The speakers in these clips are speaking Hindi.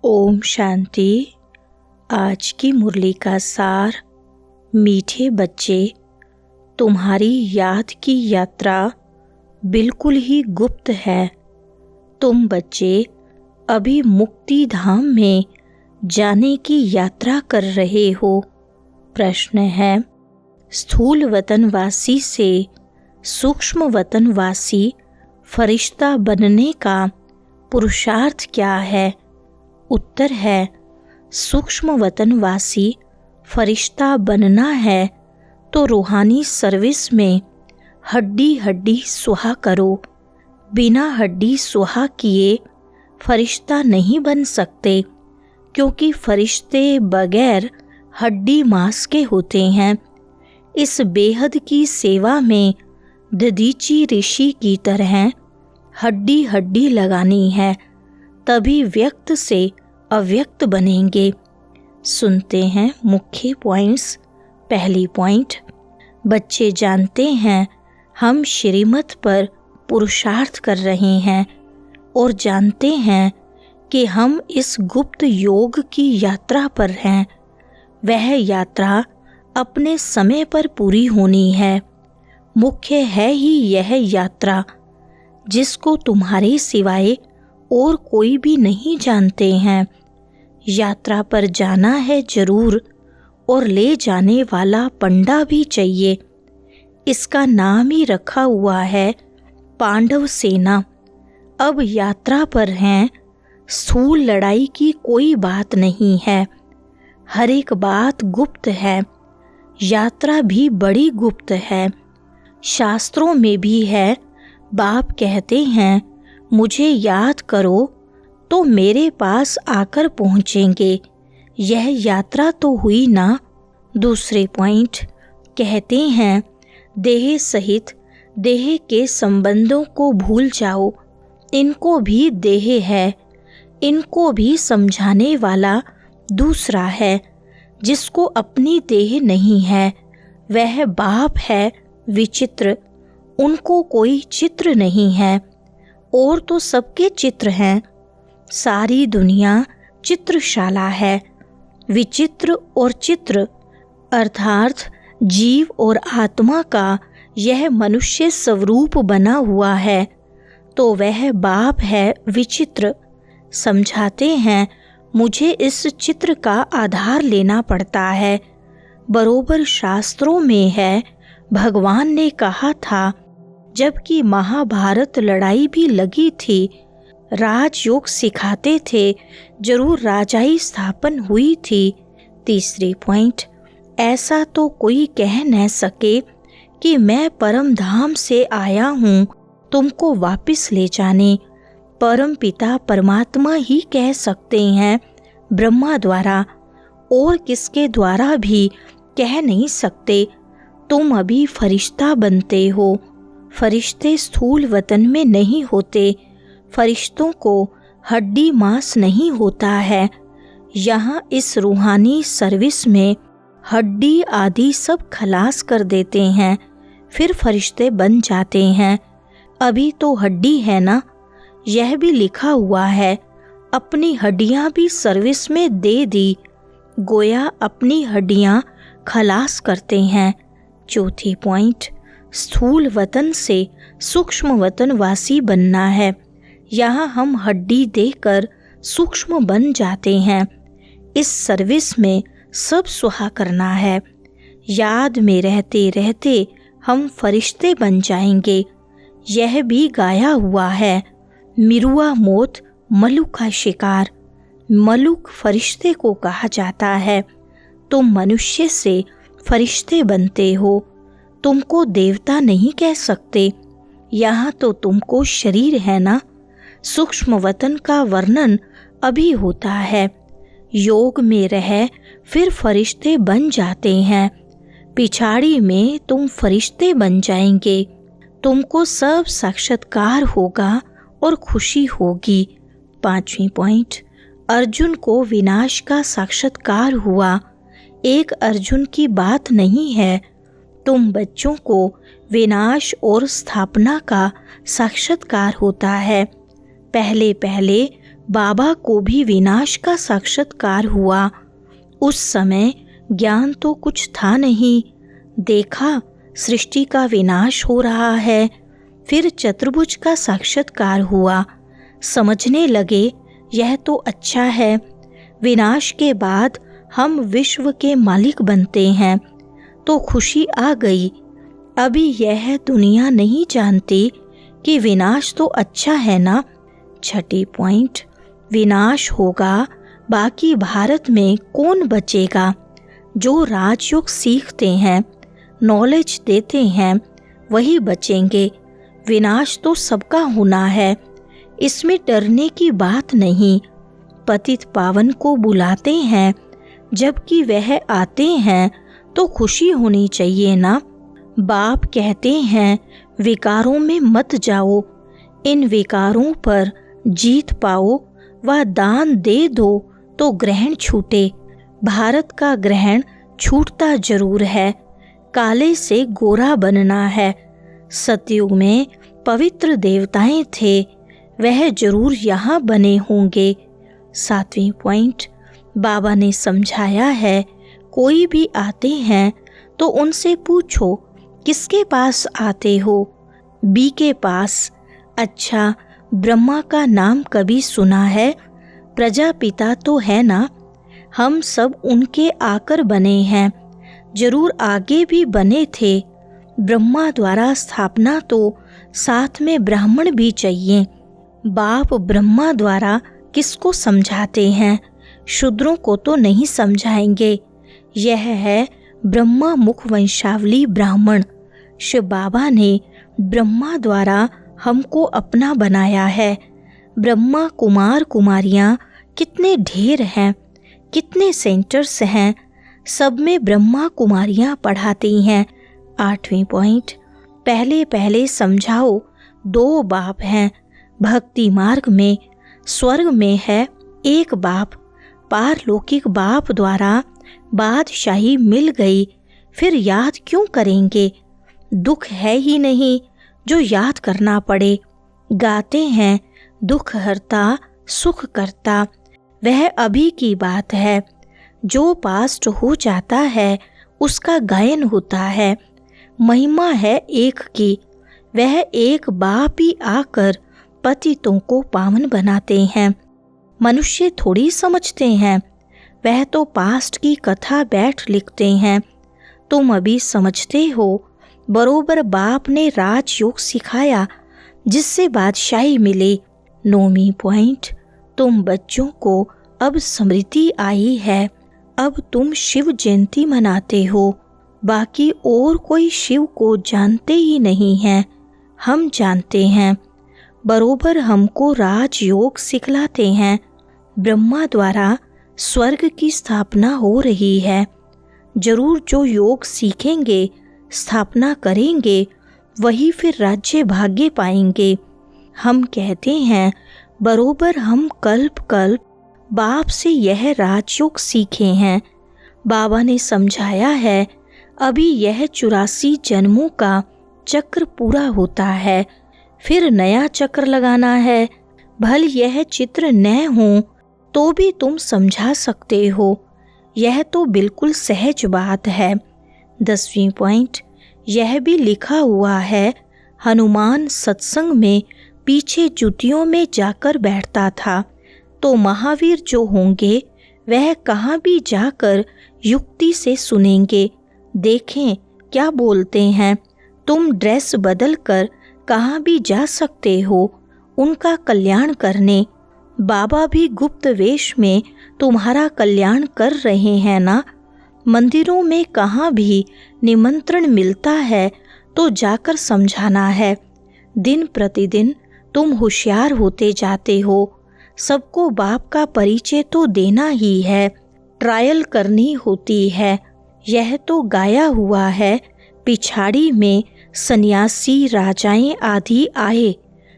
ओम शांति। आज की मुरली का सार। मीठे बच्चे, तुम्हारी याद की यात्रा बिल्कुल ही गुप्त है। तुम बच्चे अभी मुक्ति धाम में जाने की यात्रा कर रहे हो। प्रश्न है, स्थूल वतनवासी से सूक्ष्म वतनवासी फरिश्ता बनने का पुरुषार्थ क्या है? उत्तर है, सूक्ष्म वतनवासी फरिश्ता बनना है तो रूहानी सर्विस में हड्डी हड्डी सुहा करो। बिना हड्डी सुहा किए फरिश्ता नहीं बन सकते, क्योंकि फरिश्ते बगैर हड्डी मांस के होते हैं। इस बेहद की सेवा में ददीची ऋषि की तरह हड्डी हड्डी लगानी है, तभी व्यक्त से अव्यक्त बनेंगे। सुनते हैं मुख्य पॉइंट्स। पहली पॉइंट, बच्चे जानते हैं हम श्रीमत पर पुरुषार्थ कर रहे हैं और जानते हैं कि हम इस गुप्त योग की यात्रा पर हैं। वह यात्रा अपने समय पर पूरी होनी है। मुख्य है ही यह यात्रा, जिसको तुम्हारे सिवाय और कोई भी नहीं जानते हैं। यात्रा पर जाना है जरूर, और ले जाने वाला पंडा भी चाहिए। इसका नाम ही रखा हुआ है पांडव सेना। अब यात्रा पर हैं, स्थूल लड़ाई की कोई बात नहीं है। हर एक बात गुप्त है। यात्रा भी बड़ी गुप्त है। शास्त्रों में भी है। बाप कहते हैं, मुझे याद करो तो मेरे पास आकर पहुँचेंगे। यह यात्रा तो हुई ना। दूसरे पॉइंट, कहते हैं देह सहित देह के संबंधों को भूल जाओ। इनको भी देह है। इनको भी समझाने वाला दूसरा है, जिसको अपनी देह नहीं है। वह बाप है विचित्र। उनको कोई चित्र नहीं है, और तो सबके चित्र हैं। सारी दुनिया चित्रशाला है। विचित्र और चित्र अर्थात जीव और आत्मा का यह मनुष्य स्वरूप बना हुआ है, तो वह बाप है विचित्र। समझाते हैं, मुझे इस चित्र का आधार लेना पड़ता है। बरोबर शास्त्रों में है। भगवान ने कहा था, जबकि महाभारत लड़ाई भी लगी थी, राजयोग सिखाते थे, जरूर राजाई स्थापन हुई थी। तीसरी पॉइंट, ऐसा तो कोई कह न सके कि मैं परम धाम से आया हूँ तुमको वापस ले जाने। परम पिता परमात्मा ही कह सकते हैं, ब्रह्मा द्वारा, और किसके द्वारा भी कह नहीं सकते। तुम अभी फरिश्ता बनते हो। फरिश्ते स्थूल वतन में नहीं होते। फरिश्तों को हड्डी मांस नहीं होता है। यहाँ इस रूहानी सर्विस में हड्डी आदि सब खलास कर देते हैं, फिर फरिश्ते बन जाते हैं। अभी तो हड्डी है ना। यह भी लिखा हुआ है, अपनी हड्डियाँ भी सर्विस में दे दी, गोया अपनी हड्डियाँ खलास करते हैं। चौथी पॉइंट, स्थूल वतन से सूक्ष्म वतनवासी बनना है। यहाँ हम हड्डी देकर सूक्ष्म बन जाते हैं। इस सर्विस में सब सुहा करना है। याद में रहते रहते हम फरिश्ते बन जाएंगे। यह भी गाया हुआ है, मिरुआ मौत मलुक का शिकार। मलुक फरिश्ते को कहा जाता है। तुम मनुष्य से फरिश्ते बनते हो। तुमको देवता नहीं कह सकते। यहाँ तो तुमको शरीर है ना। सूक्ष्म वतन का वर्णन अभी होता है। योग में रह फिर फरिश्ते बन जाते हैं। पिछाड़ी में तुम फरिश्ते बन जाएंगे। तुमको सब साक्षात्कार होगा और खुशी होगी। पांचवी पॉइंट, अर्जुन को विनाश का साक्षात्कार हुआ। एक अर्जुन की बात नहीं है। तुम बच्चों को विनाश और स्थापना का साक्षात्कार होता है। पहले पहले बाबा को भी विनाश का साक्षात्कार हुआ। उस समय ज्ञान तो कुछ था नहीं। देखा सृष्टि का विनाश हो रहा है। फिर चतुर्भुज का साक्षात्कार हुआ। समझने लगे यह तो अच्छा है, विनाश के बाद हम विश्व के मालिक बनते हैं, तो खुशी आ गई। अभी यह दुनिया नहीं जानती कि विनाश तो अच्छा है ना। छठी पॉइंट, विनाश होगा, बाकी भारत में कौन बचेगा? जो राजयोग सीखते हैं, नॉलेज देते हैं, वही बचेंगे। विनाश तो सबका होना है, इसमें डरने की बात नहीं। पतित पावन को बुलाते हैं, जबकि वह आते हैं तो खुशी होनी चाहिए ना। बाप कहते हैं विकारों में मत जाओ, इन विकारों पर जीत पाओ व दान दे दो तो ग्रहण छूटे। भारत का ग्रहण छूटता जरूर है, काले से गोरा बनना है। सतयुग में पवित्र देवताएं थे, वह जरूर यहाँ बने होंगे। 7वीं पॉइंट, बाबा ने समझाया है कोई भी आते हैं तो उनसे पूछो किसके पास आते हो? बी के पास। अच्छा, ब्रह्मा का नाम कभी सुना है? प्रजापिता तो है ना, हम सब उनके आकर बने हैं, जरूर आगे भी बने थे। ब्रह्मा द्वारा स्थापना तो साथ में ब्राह्मण भी चाहिए। बाप ब्रह्मा द्वारा किसको समझाते हैं? शूद्रों को तो नहीं समझाएंगे। यह है ब्रह्मा मुख वंशावली ब्राह्मण। शिव बाबा ने ब्रह्मा द्वारा हमको अपना बनाया है। ब्रह्मा कुमार कुमारियाँ कितने ढेर हैं, कितने सेंटर्स हैं, सब में ब्रह्मा कुमारियाँ पढ़ाती हैं। 8वीं पॉइंट, पहले पहले समझाओ 2 बाप हैं। भक्ति मार्ग में स्वर्ग में है एक बाप, पारलौकिक बाप द्वारा बादशाही मिल गई, फिर याद क्यों करेंगे? दुख है ही नहीं जो याद करना पड़े। गाते हैं दुख हरता सुख करता, वह अभी की बात है। जो पास्ट हो जाता है उसका गायन होता है। महिमा है एक की, वह एक बाप ही आकर पतितों को पावन बनाते हैं। मनुष्य थोड़ी समझते हैं, वह तो पास्ट की कथा बैठ लिखते हैं। तुम अभी समझते हो, बरोबर बाप ने राजयोग सिखाया जिससे बादशाही मिले। 9वीं पॉइंट, तुम बच्चों को अब स्मृति आई है, अब तुम शिव जयंती मनाते हो। बाकी और कोई शिव को जानते ही नहीं है, हम जानते हैं। बरोबर हमको राजयोग सिखलाते हैं। ब्रह्मा द्वारा स्वर्ग की स्थापना हो रही है। जरूर जो योग सीखेंगे, स्थापना करेंगे, वही फिर राज्य भाग्य पाएंगे। हम कहते हैं बरोबर हम कल्प कल्प बाप से यह राजयोग सीखे हैं। बाबा ने समझाया है अभी यह 84 जन्मों का चक्र पूरा होता है, फिर नया चक्र लगाना है। भल यह चित्र न हो तो भी तुम समझा सकते हो, यह तो बिल्कुल सहज बात है। 10वीं पॉइंट, यह भी लिखा हुआ है हनुमान सत्संग में पीछे जूतियों में जाकर बैठता था, तो महावीर जो होंगे वह कहाँ भी जाकर युक्ति से सुनेंगे। देखें क्या बोलते हैं। तुम ड्रेस बदल कर कहाँ भी जा सकते हो उनका कल्याण करने। बाबा भी गुप्त वेश में तुम्हारा कल्याण कर रहे हैं ना। मंदिरों में कहाँ भी निमंत्रण मिलता है तो जाकर समझाना है। दिन प्रतिदिन तुम होशियार होते जाते हो, सबको बाप का परिचय तो देना ही है, ट्रायल करनी होती है। यह तो गाया हुआ है, पिछाड़ी में सन्यासी राजाएं आदि आए,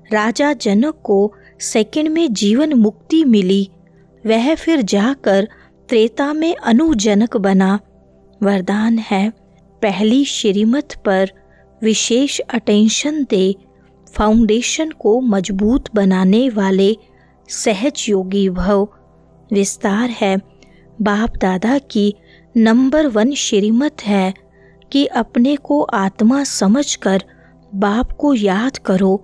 राजा जनक को सेकंड में जीवन मुक्ति मिली, वह फिर जाकर त्रेता में अनुजनक बना। वरदान है पहली श्रीमत पर विशेष अटेंशन दे, फाउंडेशन को मजबूत बनाने वाले सहज योगी भव। विस्तार है, बाप दादा की नंबर 1 श्रीमत है कि अपने को आत्मा समझकर बाप को याद करो।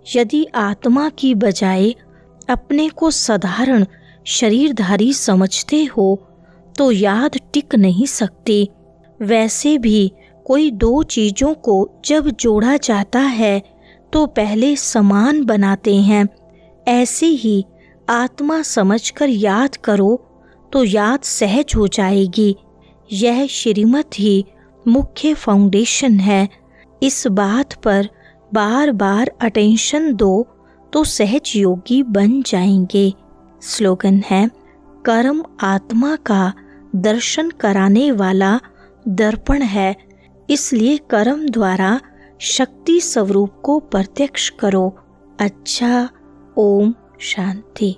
यदि आत्मा की बजाय अपने को साधारण शरीरधारी समझते हो तो याद टिक नहीं सकती। वैसे भी कोई 2 चीज़ों को जब जोड़ा जाता है तो पहले समान बनाते हैं। ऐसे ही आत्मा समझकर याद करो तो याद सहज हो जाएगी। यह श्रीमत ही मुख्य फाउंडेशन है। इस बात पर बार बार अटेंशन दो तो सहज योगी बन जाएंगे। स्लोगन है, कर्म आत्मा का दर्शन कराने वाला दर्पण है, इसलिए कर्म द्वारा शक्ति स्वरूप को प्रत्यक्ष करो। अच्छा, ओम शांति।